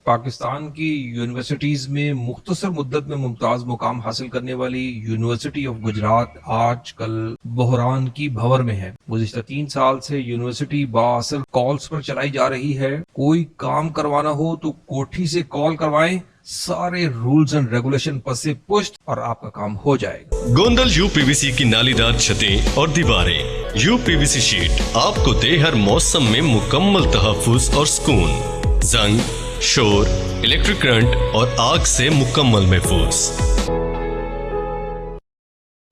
پاکستان کی یونیورسٹیز میں مختصر مدت میں ممتاز مقام حاصل کرنے والی یونیورسٹی آف گجرات آج کل بحران کی بھور میں ہے۔ گزشتہ 3 سال سے یونیورسٹی بااثر کالز پر چلائی جا رہی ہے۔ کوئی کام کروانا ہو تو کوٹھی سے کال کروائیں، سارے رولز اینڈ ریگولیشن پر سے پشت اور آپ کا کام ہو جائے گا۔ گوندل یو پی وی سی کی نالی دار چھتیں اور دیواریں۔ یو پی وی سی شیٹ آپ کو دے ہر موسم میں مکمل تحفظ اور سکون۔ زنگ، شور، الیکٹرک کرنٹ اور آگ سے مکمل محفوظ۔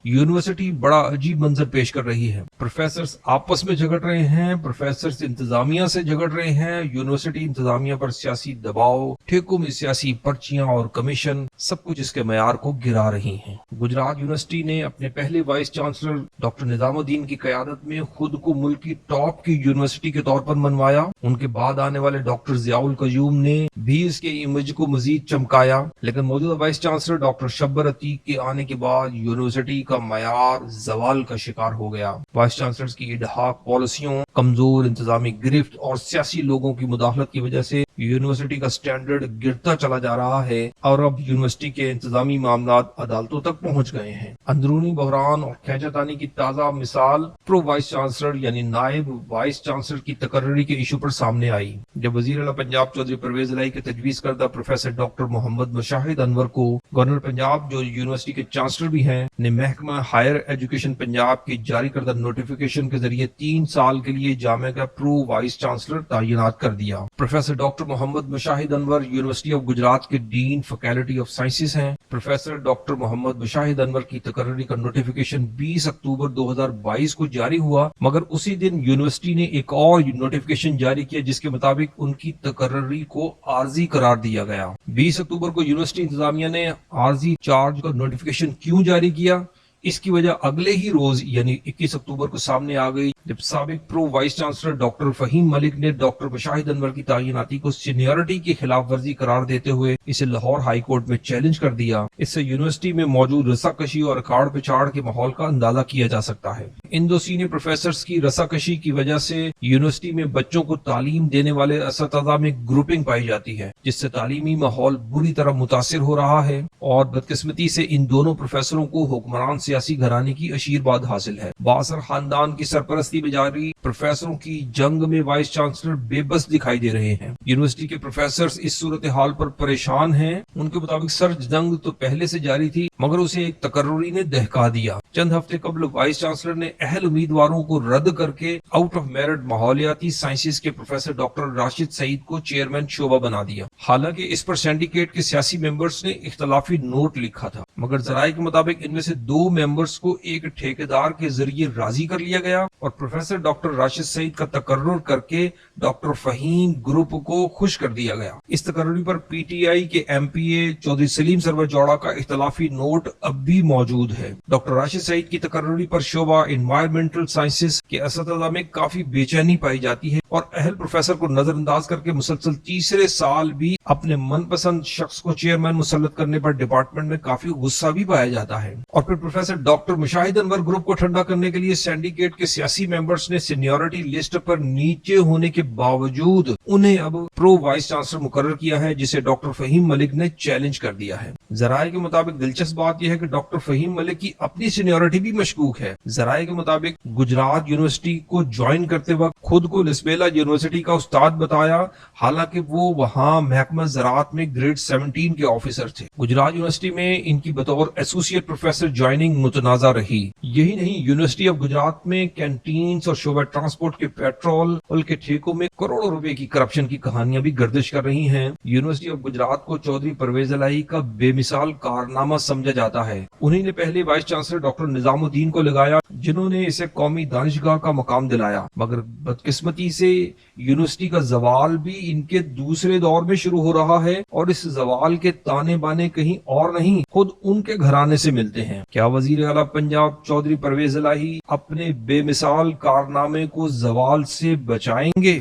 یونیورسٹی بڑا عجیب منظر پیش کر رہی ہے۔ پروفیسرز آپس میں جھگڑ رہے ہیں، پروفیسرز انتظامیہ سے جھگڑ رہے ہیں، یونیورسٹی انتظامیہ پر سیاسی دباؤ، ٹھیکوں میں سیاسی پرچیاں اور کمیشن، سب کچھ اس کے معیار کو گرا رہی ہیں۔ گجرات یونیورسٹی نے اپنے پہلے وائس چانسلر ڈاکٹر نظام الدین کی قیادت میں خود کو ملک کی ٹاپ کی یونیورسٹی کے طور پر منوایا۔ ان کے بعد آنے والے ڈاکٹر ضیاء القیوم نے بھی اس کے امیج کو مزید چمکایا، لیکن موجودہ وائس چانسلر ڈاکٹر شبر عتیق کے آنے کے بعد یونیورسٹی کا معیار زوال کا شکار ہو گیا۔ وائس چانسلرز کی اڈہاک پالیسیوں، کمزور انتظامی گرفت اور سیاسی لوگوں کی مداخلت کی وجہ سے یونیورسٹی کا سٹینڈرڈ گرتا چلا جا رہا ہے اور اب یونیورسٹی کے انتظامی معاملات عدالتوں تک پہنچ گئے ہیں۔ اندرونی بحران اور کھینچا تانی کی تازہ مثال پرو وائس چانسلر یعنی نائب وائس چانسلر کی تقرری کے ایشو پر سامنے آئی، جب وزیر اعلیٰ پنجاب چودھری پرویز الہی کے تجویز کردہ پروفیسر ڈاکٹر محمد مشاہد انور کو گورنر پنجاب، جو یونیورسٹی کے چانسلر بھی ہیں، نے محکمہ ہائر ایجوکیشن پنجاب کی جاری کردہ نوٹیفیکیشن کے ذریعے 3 سال کے لیے جامعہ کا پرو وائس چانسلر تعینات کر دیا۔ Professor doctor Muhammad Mushahid Anwar university of Gujrat کے ڈین فیکلٹی آف سائنسز ہیں۔ پروفیسر ڈاکٹر محمد مشاہد انور کی تقرری کا نوٹیفیکیشن 20 اکتوبر 2022 کو جاری ہوا، مگر اسی دن یونیورسٹی نے ایک اور نوٹیفیکیشن جاری کیا جس کے مطابق ان کی تقرری کو عارضی قرار دیا گیا۔ 20 اکتوبر کو یونیورسٹی انتظامیہ نے عارضی چارج کا نوٹیفیکیشن کیوں جاری کیا؟ اس کی وجہ اگلے ہی روز یعنی 21 اکتوبر کو سامنے آ گئی، جب سابق pro vice chancellor doctor Fahim Malik نے ڈاکٹر مشاہد انور کی تعیناتی کو سینیورٹی کی خلاف ورزی قرار دیتے ہوئے اسے لاہور ہائی کورٹ میں چیلنج کر دیا۔ اس سے یونیورسٹی میں موجود رساکشی اور اکھاڑ پچھاڑ کے ماحول کا اندازہ کیا جا سکتا ہے۔ ان 2 سینئر پروفیسرز کی رساکشی کی وجہ سے یونیورسٹی میں بچوں کو تعلیم دینے والے اساتذہ میں گروپنگ پائی جاتی ہے، جس سے تعلیمی ماحول بری طرح متاثر ہو رہا ہے، اور بدقسمتی سے ان دونوں پروفیسروں کو حکمران سیاسی گھرانے کی آشیرواد حاصل ہے۔ بااثر خاندان کی سرپرستی میں جاری پروفیسروں کی جنگ میں وائس چانسلر بے بس دکھائی دے رہے ہیں۔ یونیورسٹی کے پروفیسرز اس صورتحال پر پریشان ہیں۔ ان کے مطابق سرج جنگ تو پہلے سے جاری تھی، مگر اسے ایک تقرری نے دہکا دیا۔ چند ہفتے قبل وائس چانسلر نے اہل امیدواروں کو رد کر کے آؤٹ آف میرٹ ماحولیاتی سائنسز کے پروفیسر ڈاکٹر راشد سعید کو چیئرمین شعبہ بنا دیا۔ حالانکہ اس پر سینڈیکیٹ کے سیاسی ممبرز نے اختلافی نوٹ لکھا تھا، مگر ذرائع کے مطابق ان میں سے 2 ممبرز کو ایک ٹھیکیدار کے ذریعے راضی کر لیا گیا اور پروفیسر ڈاکٹر راشد سعید کا تقرر کر کے ڈاکٹر فہیم گروپ کو خوش کر دیا گیا۔ اس تقرری پر پی ٹی آئی کے ایم پی اے چودھری سلیم سرور جوڑا کا اختلافی نوٹ اب بھی موجود ہے۔ ڈاکٹر راشد سعید کی تقرری پر شعبہ انوائرمنٹل سائنسز کے اساتذہ میں کافی بے چینی پائی جاتی ہے، اور اہل پروفیسر کو نظر انداز کر کے مسلسل تیسرے سال بھی اپنے من پسند شخص کو چیئرمین مسلط کرنے پر ڈپارٹمنٹ میں کافی غصہ بھی پایا جاتا ہے۔ اور پھر پروفیسر ڈاکٹر مشاہد انور گروپ کو ٹھنڈا کرنے کے لیے سینڈیکیٹ کے سیاسی ممبرز نے سینیورٹی لسٹ پر نیچے ہونے کے باوجود انہیں اب پرو وائس چانسلر مقرر کیا ہے، جسے ڈاکٹر فہیم ملک نے چیلنج کر دیا ہے۔ ذرائع کے مطابق دلچسپ بات یہ ہے کہ ڈاکٹر فہیم ملک کی اپنی سینیورٹی بھی مشکوک ہے۔ ذرائع کے مطابق گجرات یونیورسٹی کو جوائن کرتے وقت خود کو لسبیلا یونیورسٹی کا استاد بتایا، حالانکہ وہ وہاں محکمہ زراعت میں گریڈ 17 کے آفیسر تھے۔ گجرات یونیورسٹی میں ان کی بطور ایسوسیٹ پروفیسر جوائننگ متنازع رہی۔ یہی نہیں، یونیورسٹی آف گجرات میں کینٹینز اور شعبہ ٹرانسپورٹ کے پیٹرول کے ٹھیکوں میں کروڑوں روپے کی کرپشن کی کہانیاں بھی گردش کر رہی ہیں۔ یونیورسٹی آف گجرات کو چودھری پرویز الہی کا بے مثال کارنامہ سمجھا جاتا ہے۔ انہی نے پہلے وائس چانسلر ڈاکٹر نظام الدین کو لگایا، جنہوں نے اسے قومی دانشگاہ کا مقام دلایا، مگر بدقسمتی سے یونیورسٹی کا زوال بھی ان کے دوسرے دور میں شروع ہو رہا ہے، اور اس زوال کے تانے بانے کہیں اور نہیں، خود ان کے گھرانے سے ملتے ہیں۔ کیا وزیر اعلیٰ پنجاب چودھری پرویز الہی اپنے بے مثال کارنامے کو زوال سے بچائیں گے؟